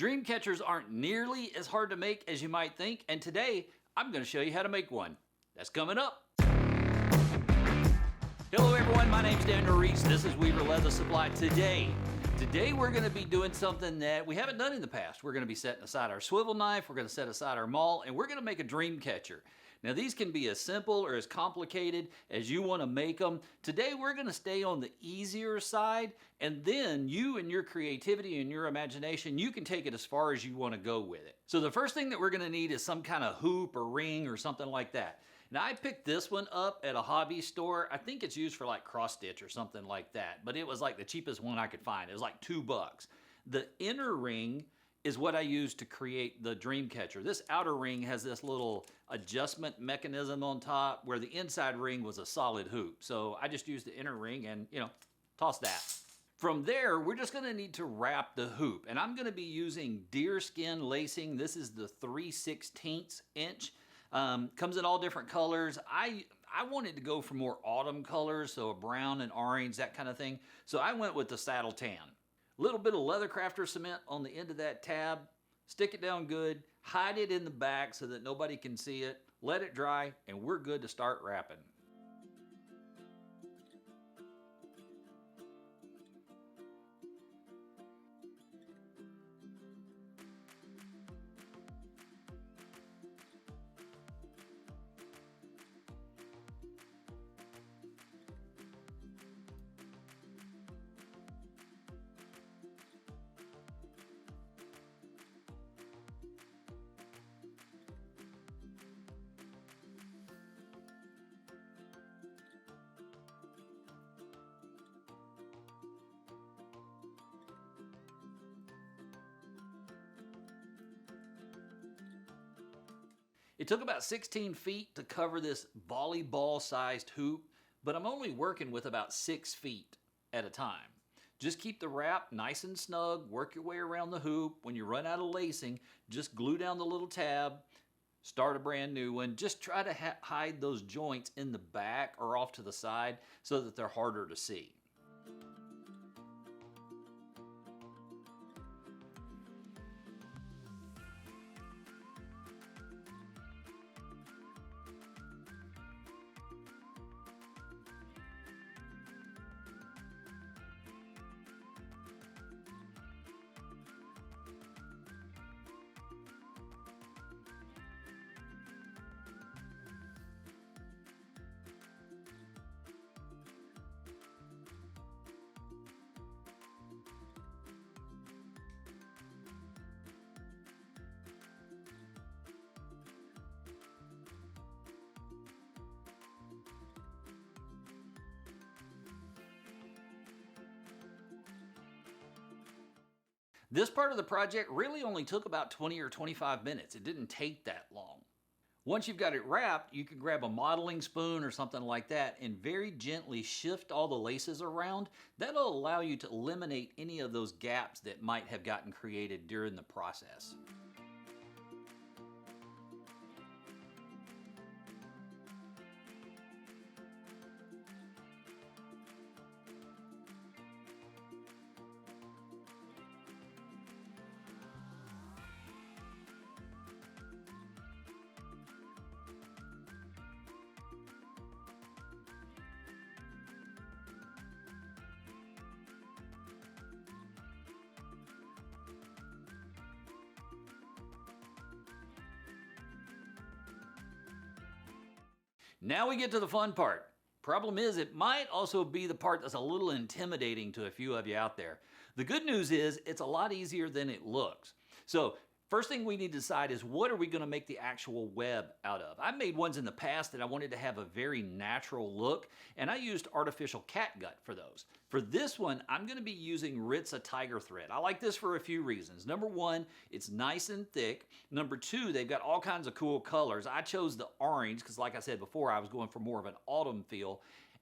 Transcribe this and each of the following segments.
Dreamcatchers aren't nearly as hard to make as you might think, and today I'm going to show you how to make one. That's coming up. Hello everyone, my name's Daniel Reese. This is Weaver Leather Supply. Today we're going to be doing something that we haven't done in the past. We're going to be setting aside our swivel knife, we're going to set aside our maul, and we're going to make a Dreamcatcher. Now these can be as simple or as complicated as you want to make them. Today we're going to stay on the easier side, and then you and your creativity and your imagination, you can take it as far as you want to go with it. So the first thing that we're going to need is some kind of hoop or ring or something like that. Now I picked this one up at a hobby store. I think it's used for like cross stitch or something like that, but it was like the cheapest one I could find. It was like $2. The inner ring is what I used to create the Dreamcatcher. This outer ring has this little adjustment mechanism on top where the inside ring was a solid hoop. So I just used the inner ring and, toss that. From there, we're just gonna need to wrap the hoop. And I'm gonna be using deerskin lacing. This is the 3/16 inch. Comes in all different colors. I wanted to go for more autumn colors, so a brown and orange, that kind of thing. So I went with the saddle tan. Little bit of leather crafter cement on the end of that tab, stick it down good, hide it in the back so that nobody can see it, let it dry, and we're good to start wrapping. It took about 16 feet to cover this volleyball-sized hoop, but I'm only working with about 6 feet at a time. Just keep the wrap nice and snug, work your way around the hoop. When you run out of lacing, just glue down the little tab, start a brand new one. Just try to hide those joints in the back or off to the side so that they're harder to see. This part of the project really only took about 20 or 25 minutes. It didn't take that long. Once you've got it wrapped, you can grab a modeling spoon or something like that and very gently shift all the laces around. That'll allow you to eliminate any of those gaps that might have gotten created during the process. Now we get to the fun part. Problem is, it might also be the part that's a little intimidating to a few of you out there. The good news is, it's a lot easier than it looks. So, first thing we need to decide is what are we going to make the actual web out of? I've made ones in the past that I wanted to have a very natural look, and I used artificial catgut for those. For this one, I'm going to be using Ritza tiger thread. I like this for a few reasons. Number one, it's nice and thick. Number two, they've got all kinds of cool colors. I chose the orange because, like I said before, I was going for more of an autumn feel.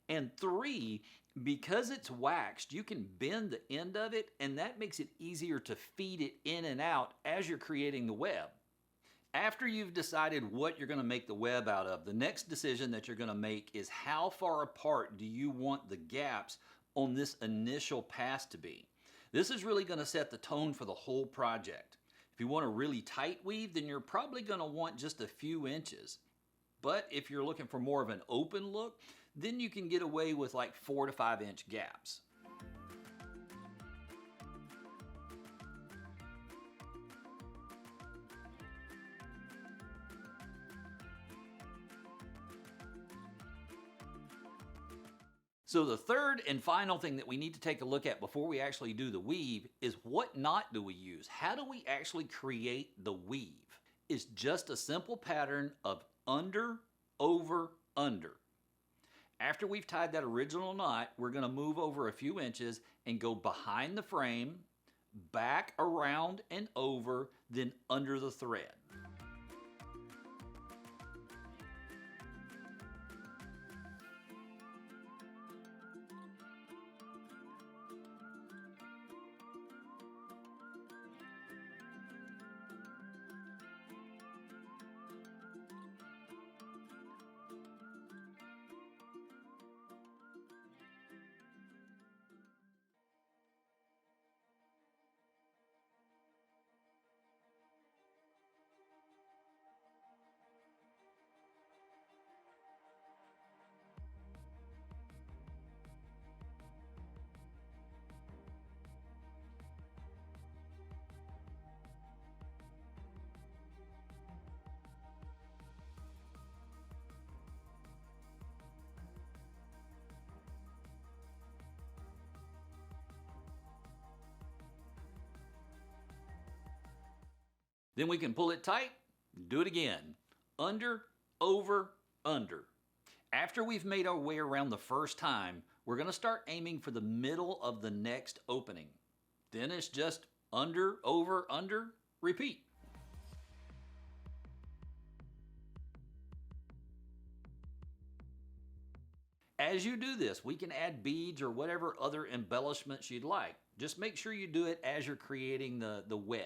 And three, because it's waxed, you can bend the end of it, and that makes it easier to feed it in and out as you're creating the web. After you've decided what you're going to make the web out of, the next decision that you're going to make is how far apart do you want the gaps on this initial pass to be. This is really going to set the tone for the whole project. If you want a really tight weave, then you're probably going to want just a few inches. But if you're looking for more of an open look, then you can get away with like 4 to 5 inch gaps. So the third and final thing that we need to take a look at before we actually do the weave is what knot do we use? How do we actually create the weave? It's just a simple pattern of under, over, under. After we've tied that original knot, we're going to move over a few inches and go behind the frame, back around and over, then under the thread. Then we can pull it tight, do it again. Under, over, under. After we've made our way around the first time, we're going to start aiming for the middle of the next opening. Then it's just under, over, under, repeat. As you do this, we can add beads or whatever other embellishments you'd like. Just make sure you do it as you're creating the web.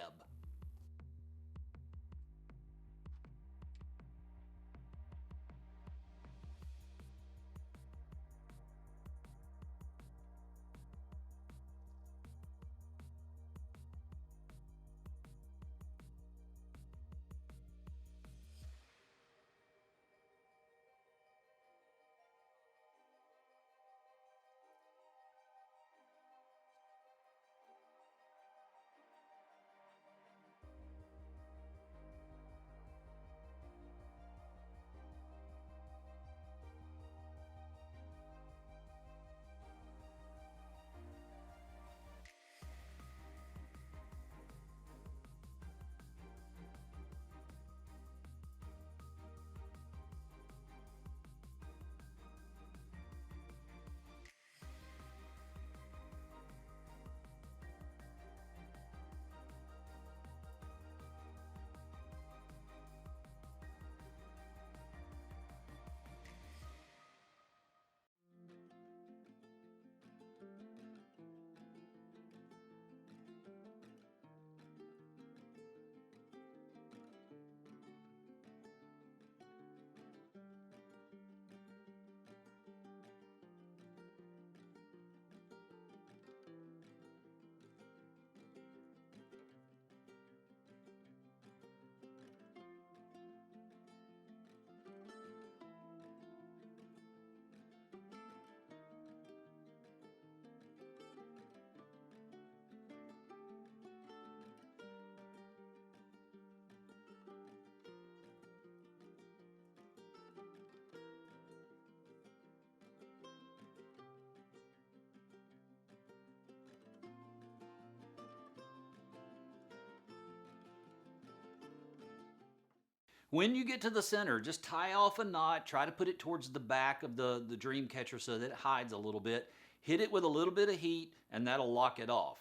When you get to the center, just tie off a knot, try to put it towards the back of the Dreamcatcher so that it hides a little bit. Hit it with a little bit of heat and that'll lock it off.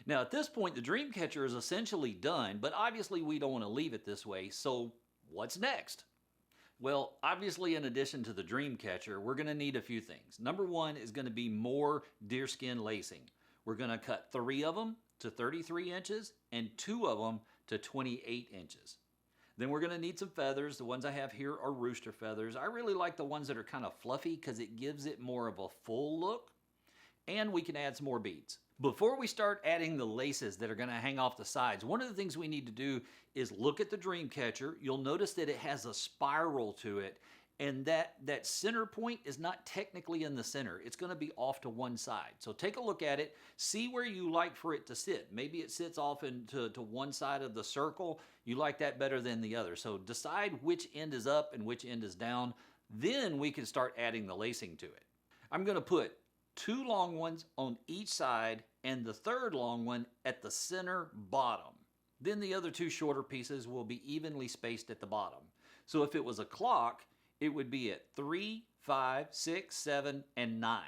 Now at this point the Dreamcatcher is essentially done, but obviously we don't want to leave it this way, so what's next? Well, obviously in addition to the Dreamcatcher, we're going to need a few things. Number one is going to be more deerskin lacing. We're going to cut 3 of them to 33 inches and 2 of them to 28 inches. Then we're going to need some feathers. The ones I have here are rooster feathers. I really like the ones that are kind of fluffy because it gives it more of a full look. And we can add some more beads. Before we start adding the laces that are going to hang off the sides, one of the things we need to do is look at the Dreamcatcher. You'll notice that it has a spiral to it, and that center point is not technically in the center. It's going to be off to one side. So take a look at it, see where you like for it to sit. Maybe it sits off into one side of the circle. You like that better than the other. So decide which end is up and which end is down. Then we can start adding the lacing to it. I'm going to put 2 long ones on each side and the third long one at the center bottom. Then the other 2 shorter pieces will be evenly spaced at the bottom. So if it was a clock, it would be at 3, 5, 6, 7, and 9.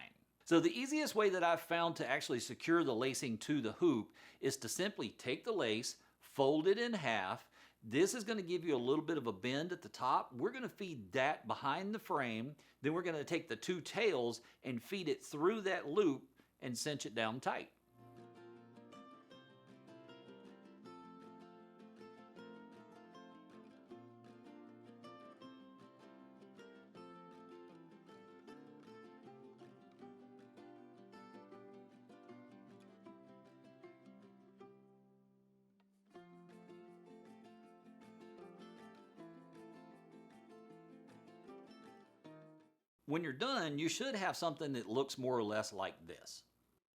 So the easiest way that I've found to actually secure the lacing to the hoop is to simply take the lace, fold it in half. This is going to give you a little bit of a bend at the top. We're going to feed that behind the frame. Then we're going to take the 2 tails and feed it through that loop and cinch it down tight. When you're done, you should have something that looks more or less like this.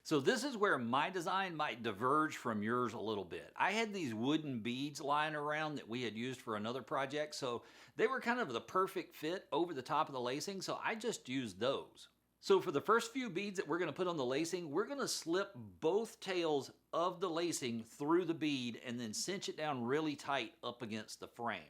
So this is where my design might diverge from yours a little bit. I had these wooden beads lying around that we had used for another project, so they were kind of the perfect fit over the top of the lacing, so I just used those. So for the first few beads that we're going to put on the lacing, we're going to slip both tails of the lacing through the bead and then cinch it down really tight up against the frame.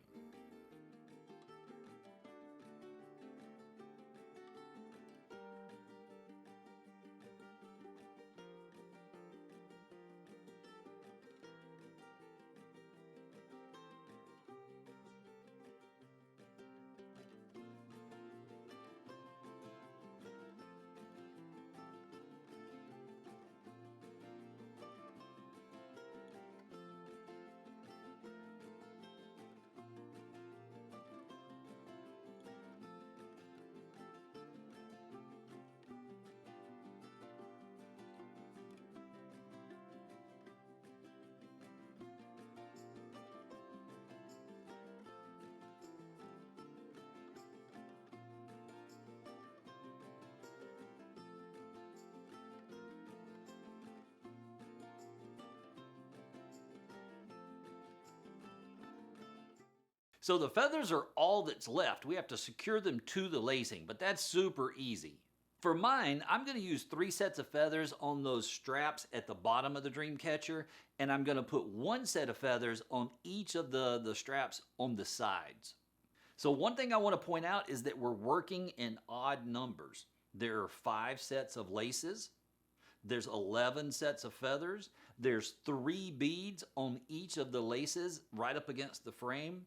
So the feathers are all that's left. We have to secure them to the lacing, but that's super easy. For mine, I'm going to use 3 sets of feathers on those straps at the bottom of the Dreamcatcher, and I'm going to put 1 set of feathers on each of the straps on the sides. So one thing I want to point out is that we're working in odd numbers. There are 5 sets of laces. There's 11 sets of feathers. There's 3 beads on each of the laces right up against the frame.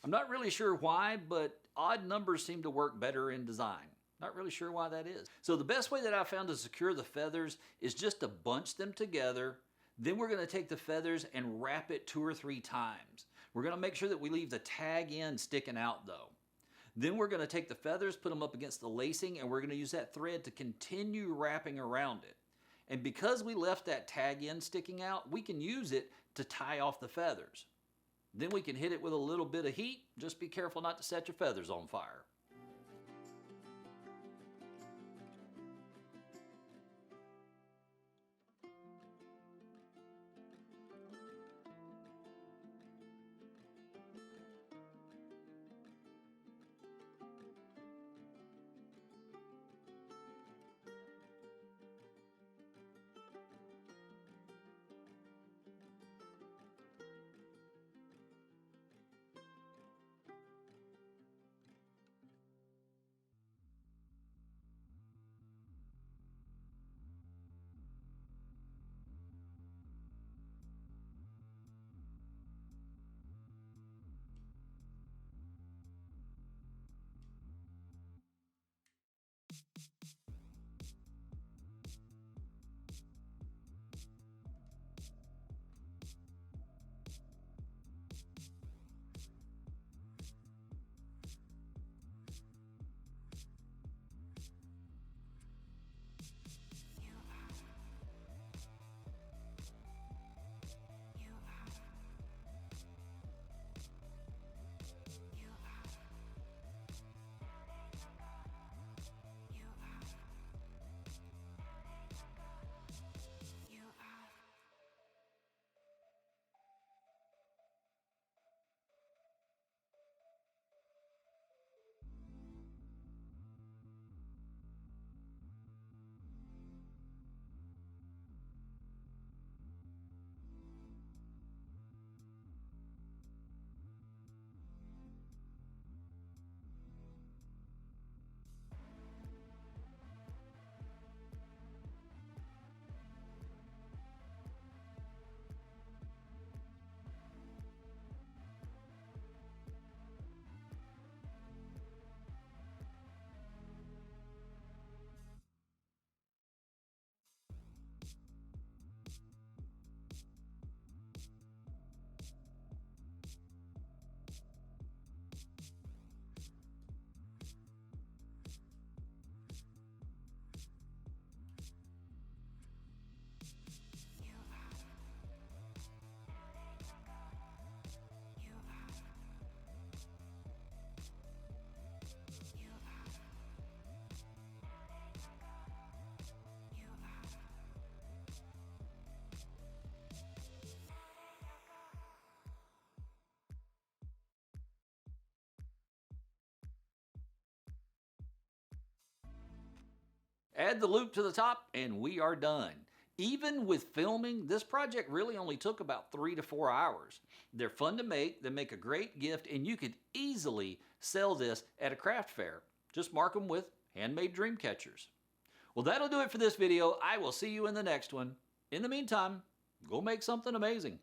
I'm not really sure why, but odd numbers seem to work better in design. Not really sure why that is. So the best way that I found to secure the feathers is just to bunch them together. Then we're going to take the feathers and wrap it 2 or 3 times. We're going to make sure that we leave the tag end sticking out though. Then we're going to take the feathers, put them up against the lacing, and we're going to use that thread to continue wrapping around it. And because we left that tag end sticking out, we can use it to tie off the feathers. Then we can hit it with a little bit of heat. Just be careful not to set your feathers on fire. Add the loop to the top and we are done. Even with filming, this project really only took about 3 to 4 hours. They're fun to make, they make a great gift, and you could easily sell this at a craft fair. Just mark them with handmade dream catchers. Well, that'll do it for this video. I will see you in the next one. In the meantime, go make something amazing.